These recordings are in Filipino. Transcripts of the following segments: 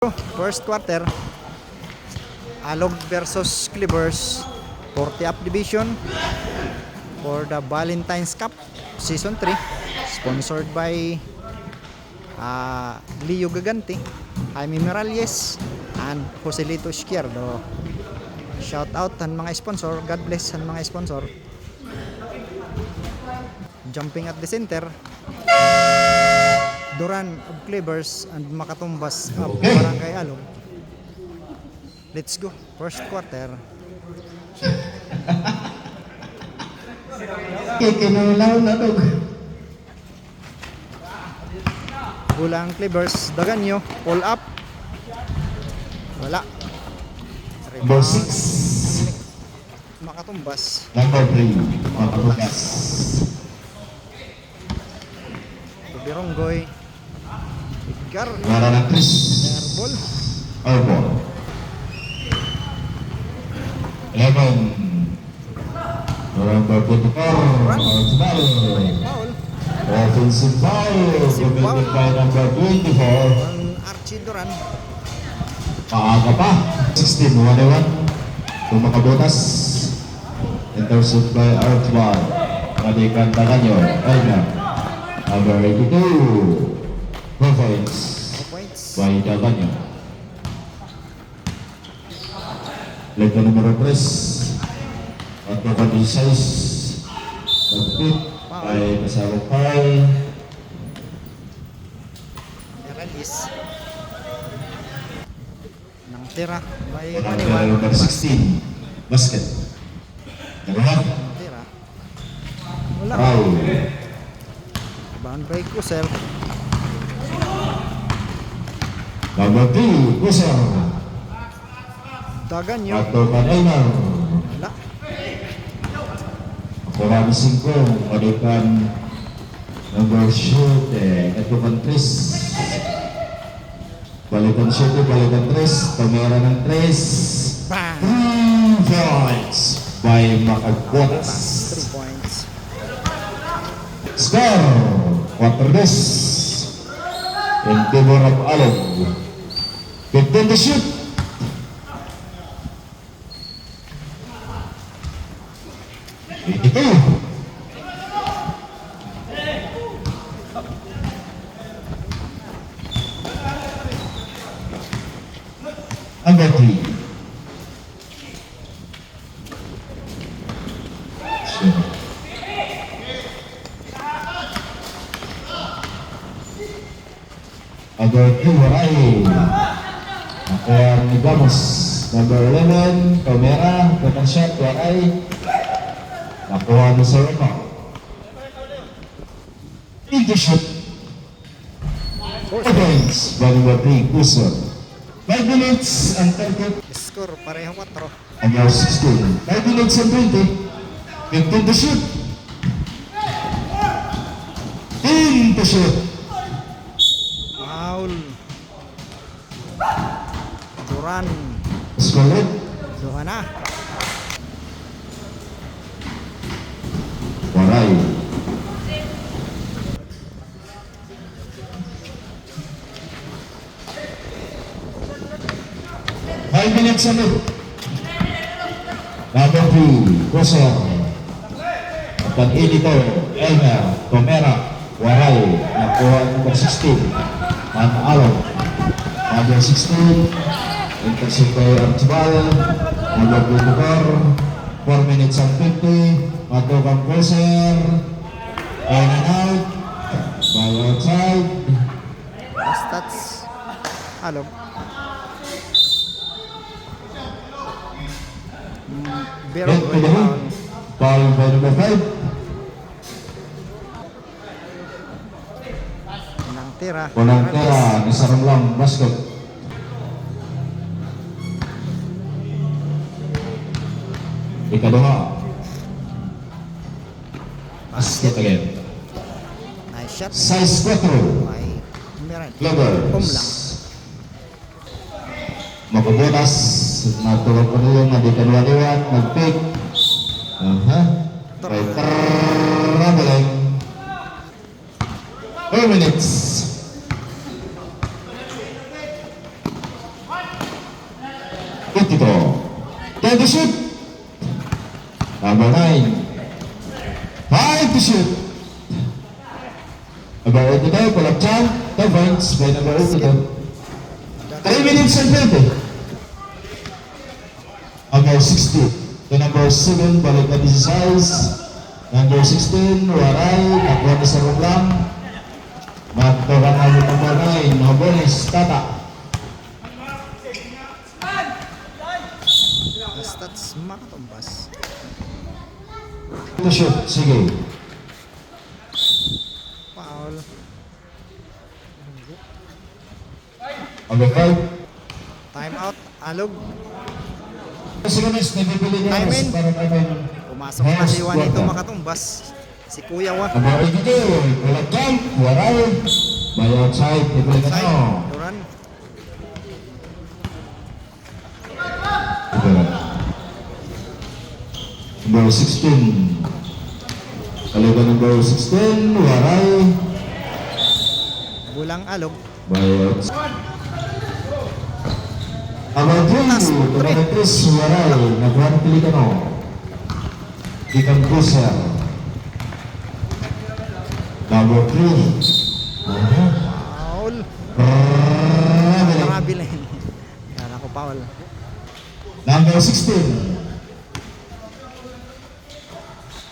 First quarter, Alog versus Clippers, 40th Division for the Valentine's Cup Season 3, sponsored by Leo Gagante, Jaime Miralles, and Joselito Izquierdo. Shout out ang mga sponsor, God bless ang mga sponsor. Jumping at the center, Duran of Clippers and Makatumbas of Barangay Alog. Let's go, first quarter. Kinulaw na dog. Bulang Clippers, Daganyo, pull up. Wala. Number Rebound. 6. Makatumbas. Number 3. Makatumbas. Tubironggoy. Edgar. Para ng Chris. Airball. Airball. 11. Number 24. Arsenal. Foul. Offensive foul. Committed by number 24. On Archie Duran. Paaga pa. 16. 1-1. Kung makabutas. Intercept by Archibald. Kadikan Daganyo. Elmer. Number 82. 4 points. 2 points. By Daganyo. Leg na numero 3. At number 16. Nagpit. By Pasarong Pai. Release. Nang tira by Number Maniwan. 16. Basket. Dalawa. Nang tira. Wala. Foul. Bound by Kusel. Number 2. Kusar. Daganyo. At number 9. Wala. Kurang 5, madikan number shoot katukan 3. Balikan shoot, balikan 3, kamera ng 3. Bang! 3 points by Makagbotas. 3 points. Score 4-2 in favor of Alog. 15 to shoot. Ito. Number 3. Number 2, Waray. Ayan, Gamos. Number 11, Camera. Second shot, Waray. Nakuha na sa rebound. Into shoot. Points by number 3, Kusor. 5 minutes and 30. Score pareho 4. And now 16. 5 minutes and 20. 15 to shoot. 10 to shoot. Foul. Duran. Score it. Duha na. Waray. Five minutes and it. Number 2, Kusor. At ang editor, Elmer, Tomera, Waray. Nakuha number 16. Alog. Number 16. Intercept by Archibald. Number 24. 4 minutes and 50. Matokang Kusor. In and out. By outside. Stats. Alog. Hit Berong to the hoop. Foul by number 5. Nang tira. Walang tira. Isarang lang. Basket. Ikaduha. Basket again. Nice shot. Size 4. By Miran. Lovers. Kumlang. Mapabutas. Natulog ko nyo. Madikan-waliwan. Mag-pick. By traveling. 4 minutes. 10 to shoot. Number 9. 5 to shoot. Number 82, pull up jump. 2 points by number 82. 3 minutes and 20. Number 60. To number 7, balik na 16. Number 16, Waray. Nakuha na sa room lang. Magtukan na yung number 9. Mga bonus, Tata. Stats makatumbas. To shoot, sige. Foul. Number 5. Time out. Alog. Kasi guys, nabibili niya Time in. para namin. Pumasok na si Juanito makatumbas. Si Kuya Wa. Number 82, Pull up jump. Waray. By outside, nabibili ka Side. na. Duran. Number 16. Kaliban number 16, Waray. Bulang Alog. Bayot. Number 3, Tumanetis, Waray. Nagwan Pelicano. Ikan Cruiser. Number 3. Foul. Number Grabe lang. Kala ko foul. 16.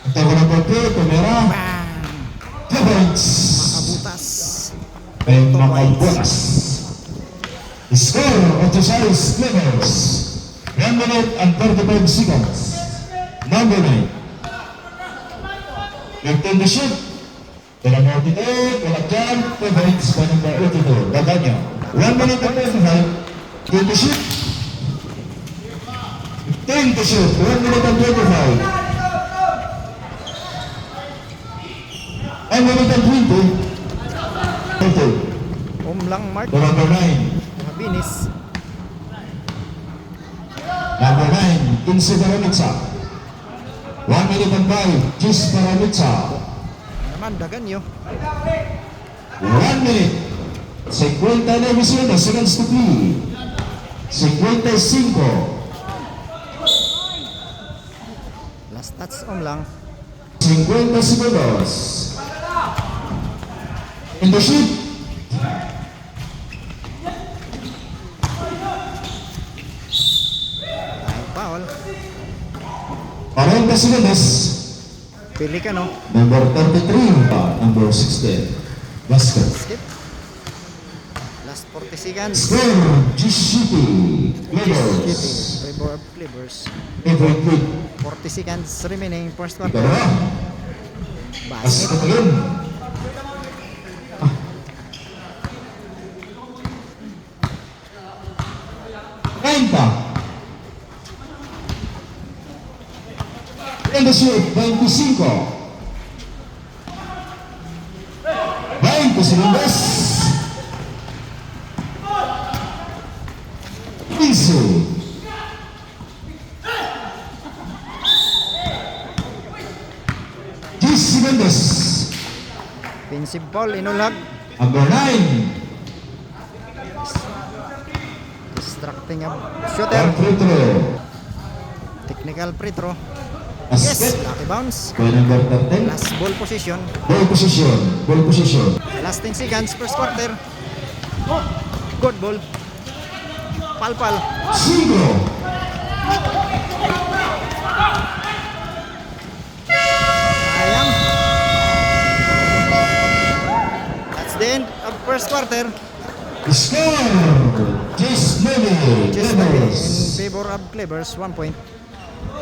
Ito ko number 2, Tumera. Bang! 2 points. Makabutas. May makabutas. Score of the size Clippers. 1 minute and 35 seconds. Number 9. 15 to shoot. Kaya number 82, walang dyan. 2 points by number 82. Daganyo. 1 minute and 25. 10 to shoot. 10 to shoot. 1 minute and 25. 1 minute and 20. 20. Lang Mark. To number 9. Mabinis. Number 9, Kinsi Paramitsa. 1 minute and 5, Gis Paramitsa. Naman, dagan nyo. 1 minute. 59 seconds to be. 55. Last touch lang. 50 segundos. In the shoot. Ay, foul. 40 segundos. Pili ka, no? Number 33, number 16. Basket. Skip. Last 40 seconds. Score, GCP. Clippers. Trevor Clippers. Favorite league. 40 seconds remaining first quarter. Ikaw na. Basket. Basket again. Enta. In the shoot, 25. 20 segundos. 15. 10 segundos. Offensive foul, inulag. Number 9. Distracting a shooter. One free throw. Technical free throw. Yes, Basket. lucky bounce. By number 13. Last ball position. Ball position. Ball position. Last 10 seconds first quarter. Oh, good ball. Palpal. Singo. Sayang. That's the end of first quarter. Score. Just maybe. Just in Clippers. favor of Clippers, 1 point.